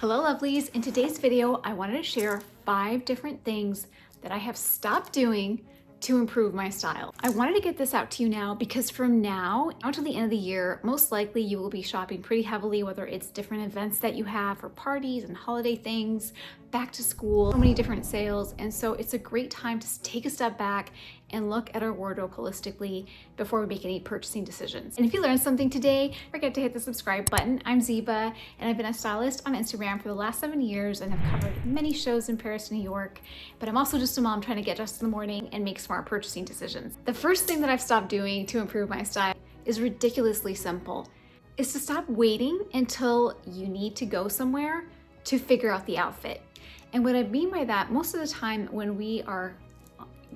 Hello lovelies, in today's video I wanted to share 5 different things that I have stopped doing to improve my style. I wanted to get this out to you now because from now until the end of the year, most likely you will be shopping pretty heavily, whether it's different events that you have for parties and holiday things, back to school, so many different sales. And so it's a great time to take a step back and look at our wardrobe holistically before we make any purchasing decisions. And if you learned something today, don't forget to hit the subscribe button. I'm Ziba, and I've been a stylist on Instagram for the last 7 years and have covered many shows in Paris and New York, but I'm also just a mom trying to get dressed in the morning and make smart purchasing decisions. The first thing that I've stopped doing to improve my style is ridiculously simple. Is to stop waiting until you need to go somewhere to figure out the outfit. And what I mean by that, most of the time when we are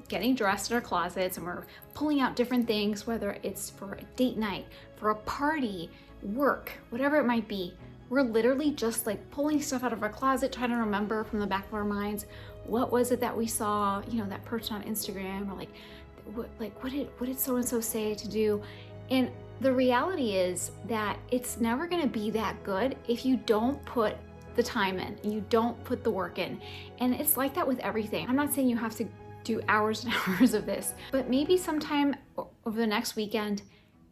getting dressed in our closets and we're pulling out different things, whether it's for a date night, for a party, work, whatever it might be, we're literally just like pulling stuff out of our closet, trying to remember from the back of our minds, what was it that we saw, that person on Instagram, or what did so-and-so say to do? And the reality is that it's never gonna be that good if you don't put the time in and you don't put the work in. And it's like that with everything. I'm not saying you have to do hours and hours of this, but maybe sometime over the next weekend,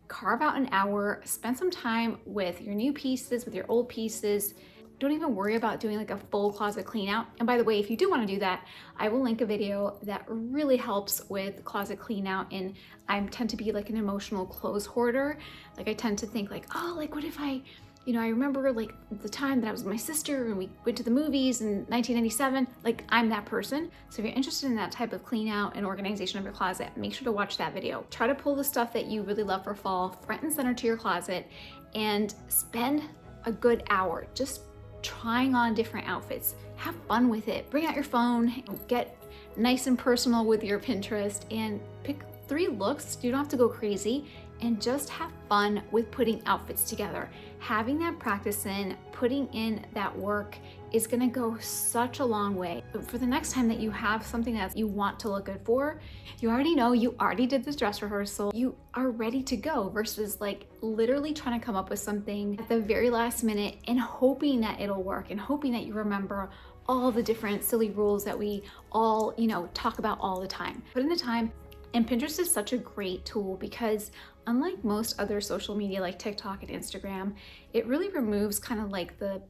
carve out an hour, spend some time with your new pieces, with your old pieces. Don't even worry about doing like a full closet clean out. And by the way, if you do want to do that, I will link a video that really helps with closet clean out. And I tend to be like an emotional clothes hoarder. Like I tend to think like, oh, like what if I remember like the time that I was with my sister and we went to the movies in 1997, like I'm that person. So if you're interested in that type of clean out and organization of your closet, make sure to watch that video. Try to pull the stuff that you really love for fall front and center to your closet and spend a good hour just trying on different outfits. Have fun with it. Bring out your phone, get nice and personal with your Pinterest and pick 3 looks. You don't have to go crazy, and just have fun with putting outfits together. Having that practice in, putting in that work is gonna go such a long way. For the next time that you have something that you want to look good for, you already know, you already did this dress rehearsal, you are ready to go versus like literally trying to come up with something at the very last minute and hoping that it'll work and hoping that you remember all the different silly rules that we all, talk about all the time. Put in the time. And Pinterest is such a great tool because unlike most other social media like TikTok and Instagram, it really removes kind of like the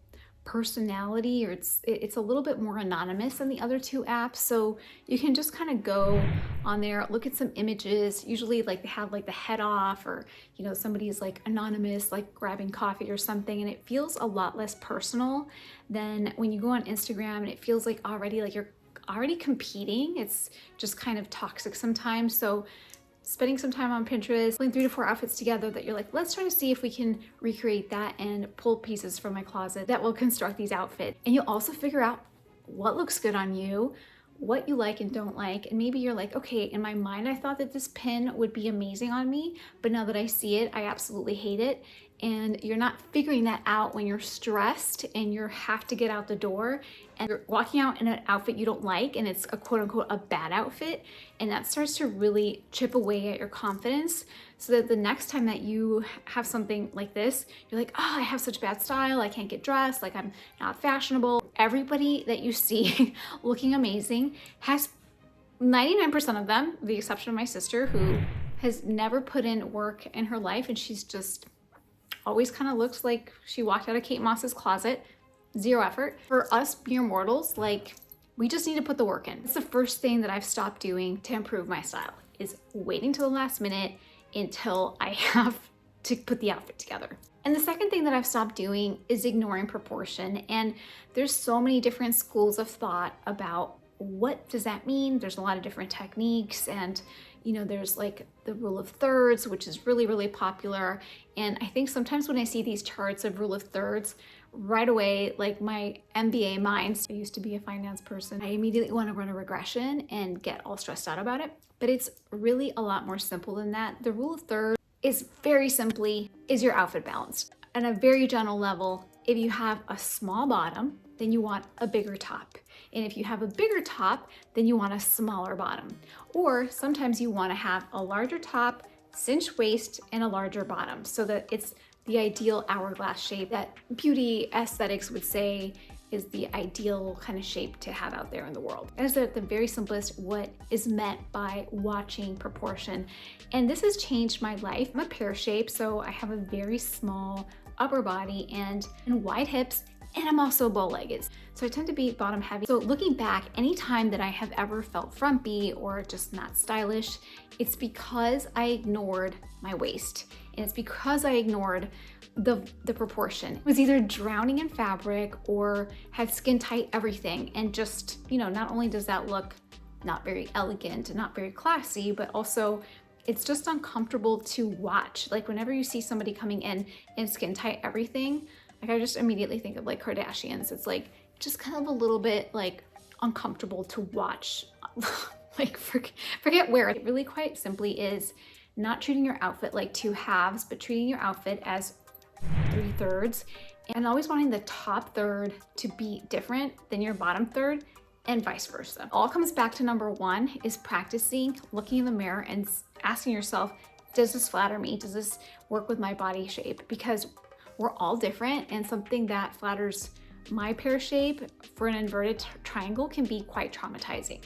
personality, or it's a little bit more anonymous than the other 2 apps. So you can just kind of go on there, look at some images, usually like they have like the head off, or somebody's like anonymous, like grabbing coffee or something, and it feels a lot less personal than when you go on Instagram and it feels like already like you're already competing. It's just kind of toxic sometimes. So spending some time on Pinterest, putting 3 to 4 outfits together that you're like, let's try to see if we can recreate that and pull pieces from my closet that will construct these outfits. And you'll also figure out what looks good on you, what you like and don't like. And maybe you're like, okay, in my mind, I thought that this pin would be amazing on me, but now that I see it, I absolutely hate it. And you're not figuring that out when you're stressed and you have to get out the door and you're walking out in an outfit you don't like and it's a quote unquote a bad outfit, and that starts to really chip away at your confidence, so that the next time that you have something like this, you're like, oh, I have such bad style, I can't get dressed, like I'm not fashionable. Everybody that you see looking amazing has 99% of them, with the exception of my sister, who has never put in work in her life, and she's just always kind of looks like she walked out of Kate Moss's closet. 0 effort. For us mere mortals, like, we just need to put the work in. It's the first thing that I've stopped doing to improve my style, is waiting till the last minute until I have to put the outfit together. And the second thing that I've stopped doing is ignoring proportion. And there's so many different schools of thought about what does that mean. There's a lot of different techniques, and there's like the rule of thirds, which is really, really popular. And I think sometimes when I see these charts of rule of thirds, right away, like my MBA mind, I used to be a finance person, I immediately want to run a regression and get all stressed out about it. But it's really a lot more simple than that. The rule of thirds is very simply, is your outfit balanced? At a very general level, if you have a small bottom, then you want a bigger top. And if you have a bigger top, then you want a smaller bottom. Or sometimes you want to have a larger top, cinched waist, and a larger bottom, so that it's the ideal hourglass shape that beauty aesthetics would say is the ideal kind of shape to have out there in the world. That is at the very simplest what is meant by watching proportion. And this has changed my life. I'm a pear shape, so I have a very small upper body and wide hips, and I'm also bow-legged. So I tend to be bottom heavy. So looking back, anytime that I have ever felt frumpy or just not stylish, it's because I ignored my waist. And it's because I ignored the proportion. It was either drowning in fabric or had skin tight everything. And just, not only does that look not very elegant and not very classy, but also it's just uncomfortable to watch. Like whenever you see somebody coming in skin tight everything, like I just immediately think of like Kardashians. It's like just kind of a little bit like uncomfortable to watch. Like forget where. It really quite simply is not treating your outfit like two halves, but treating your outfit as 3/3 and always wanting the top third to be different than your bottom third and vice versa. All comes back to number one is practicing looking in the mirror and asking yourself, does this flatter me? Does this work with my body shape? Because we're all different, and something that flatters my pear shape for an inverted triangle can be quite traumatizing.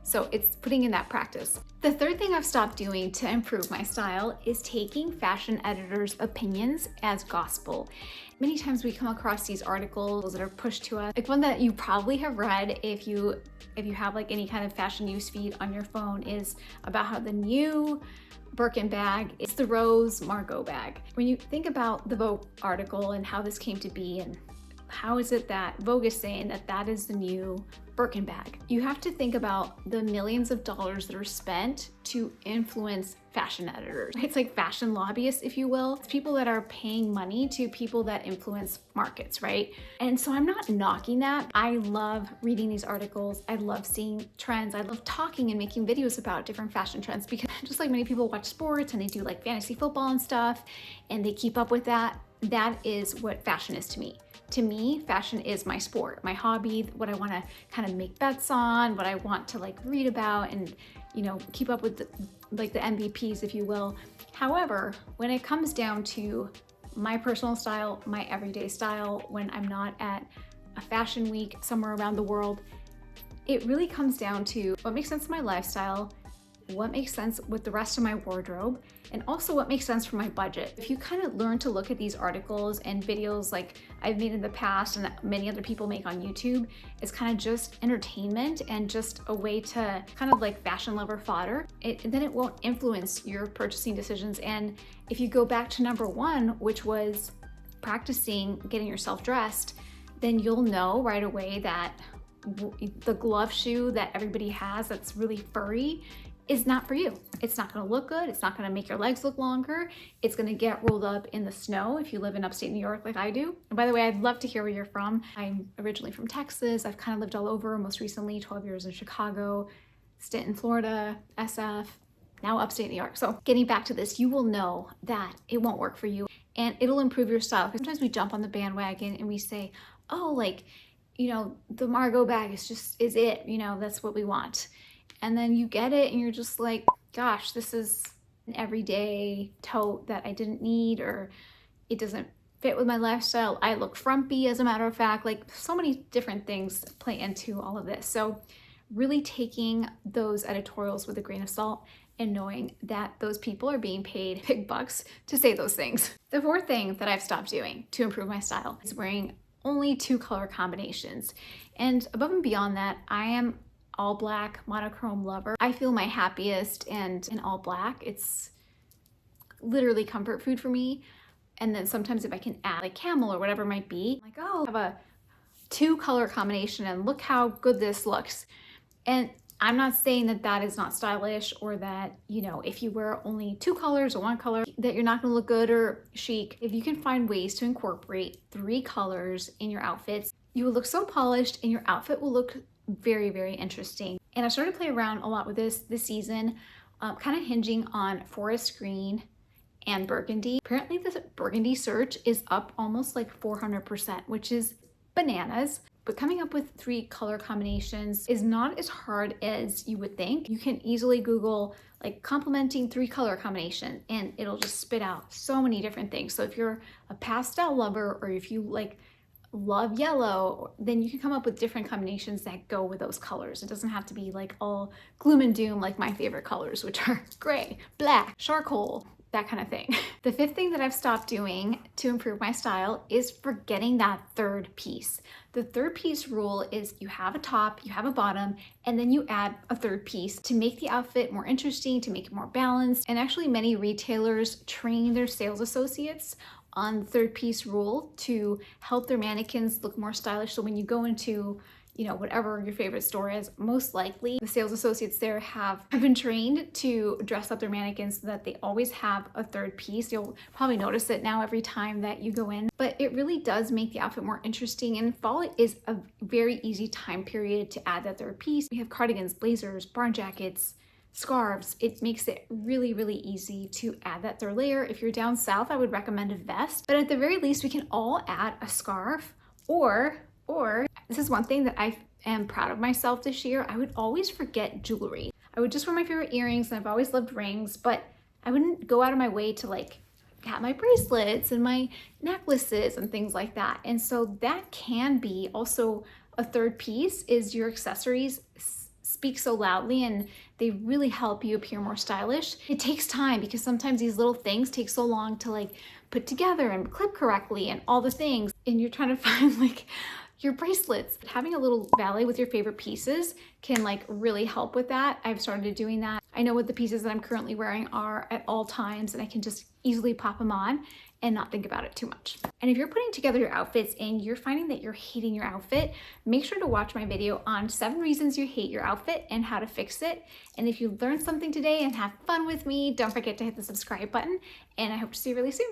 So it's putting in that practice. The third thing I've stopped doing to improve my style is taking fashion editors' opinions as gospel. Many times we come across these articles that are pushed to us. Like one that you probably have read if you have like any kind of fashion news feed on your phone is about how the new Birkin bag is the Rose Margot bag. When you think about the Vogue article and how this came to be and how is it that Vogue is saying that that is the new Birkin bag, you have to think about the millions of dollars that are spent to influence fashion editors. It's like fashion lobbyists, if you will. It's people that are paying money to people that influence markets, right? And so I'm not knocking that. I love reading these articles. I love seeing trends. I love talking and making videos about different fashion trends because just like many people watch sports and they do like fantasy football and stuff and they keep up with that, that is what fashion is to me. To me, fashion is my sport, my hobby, what I want to kind of make bets on, what I want to like read about and, keep up with the MVPs, if you will. However, when it comes down to my personal style, my everyday style, when I'm not at a fashion week somewhere around the world, it really comes down to what makes sense to my lifestyle, what makes sense with the rest of my wardrobe, and also what makes sense for my budget. If you kind of learn to look at these articles and videos like I've made in the past and that many other people make on YouTube, it's kind of just entertainment and just a way to kind of like fashion lover fodder, then it won't influence your purchasing decisions. And if you go back to number one, which was practicing getting yourself dressed, then you'll know right away that the glove shoe that everybody has that's really furry is not for you. It's not gonna look good. It's not gonna make your legs look longer. It's gonna get rolled up in the snow if you live in upstate New York like I do. And by the way, I'd love to hear where you're from. I'm originally from Texas. I've kind of lived all over, most recently 12 years in Chicago, stint in Florida, SF, now upstate New York. So getting back to this, you will know that it won't work for you and it'll improve your style. Because sometimes we jump on the bandwagon and we say, oh, like, the Margot bag is it, that's what we want. And then you get it and you're just like, gosh, this is an everyday tote that I didn't need, or it doesn't fit with my lifestyle. I look frumpy, as a matter of fact. Like so many different things play into all of this. So really taking those editorials with a grain of salt and knowing that those people are being paid big bucks to say those things. The fourth thing that I've stopped doing to improve my style is wearing only 2 color combinations. And above and beyond that, I am all black monochrome lover. I feel my happiest and in all black. It's literally comfort food for me. And then sometimes if I can add like camel or whatever it might be, I'm like, oh, I have a 2 color combination and look how good this looks. And I'm not saying that that is not stylish or that, if you wear only 2 colors or 1 color, that you're not gonna look good or chic. If you can find ways to incorporate 3 colors in your outfits, you will look so polished and your outfit will look very, very interesting. And I started to play around a lot with this season, kind of hinging on forest green and burgundy. Apparently the burgundy search is up almost like 400%, which is bananas. But coming up with 3 color combinations is not as hard as you would think. You can easily Google like complementing 3 color combination and it'll just spit out so many different things. So if you're a pastel lover or if you like love yellow, then you can come up with different combinations that go with those colors. It doesn't have to be like all gloom and doom like my favorite colors, which are gray, black, charcoal, that kind of thing. The 5th thing that I've stopped doing to improve my style is forgetting that 3rd piece. The 3rd piece rule is you have a top, you have a bottom, and then you add a 3rd piece to make the outfit more interesting, to make it more balanced. And actually many retailers train their sales associates on the 3rd piece rule to help their mannequins look more stylish. So when you go into, you know, whatever your favorite store is, most likely the sales associates there have been trained to dress up their mannequins so that they always have a 3rd piece. You'll probably notice it now every time that you go in, but it really does make the outfit more interesting. And fall is a very easy time period to add that 3rd piece. We have cardigans, blazers, barn jackets, scarves. It makes it really, really easy to add that 3rd layer. If you're down south, I would recommend a vest, but at the very least, we can all add a scarf or this is one thing that I am proud of myself this year. I would always forget jewelry. I would just wear my favorite earrings, and I've always loved rings, but I wouldn't go out of my way to like have my bracelets and my necklaces and things like that. And so that can be also a 3rd piece, is your accessories speak so loudly and they really help you appear more stylish. It takes time because sometimes these little things take so long to like put together and clip correctly and all the things, and you're trying to find like your bracelets. Having a little valet with your favorite pieces can like really help with that. I've started doing that. I know what the pieces that I'm currently wearing are at all times, and I can just easily pop them on and not think about it too much. And if you're putting together your outfits and you're finding that you're hating your outfit, make sure to watch my video on 7 reasons you hate your outfit and how to fix it. And if you learned something today and have fun with me, don't forget to hit the subscribe button, and I hope to see you really soon.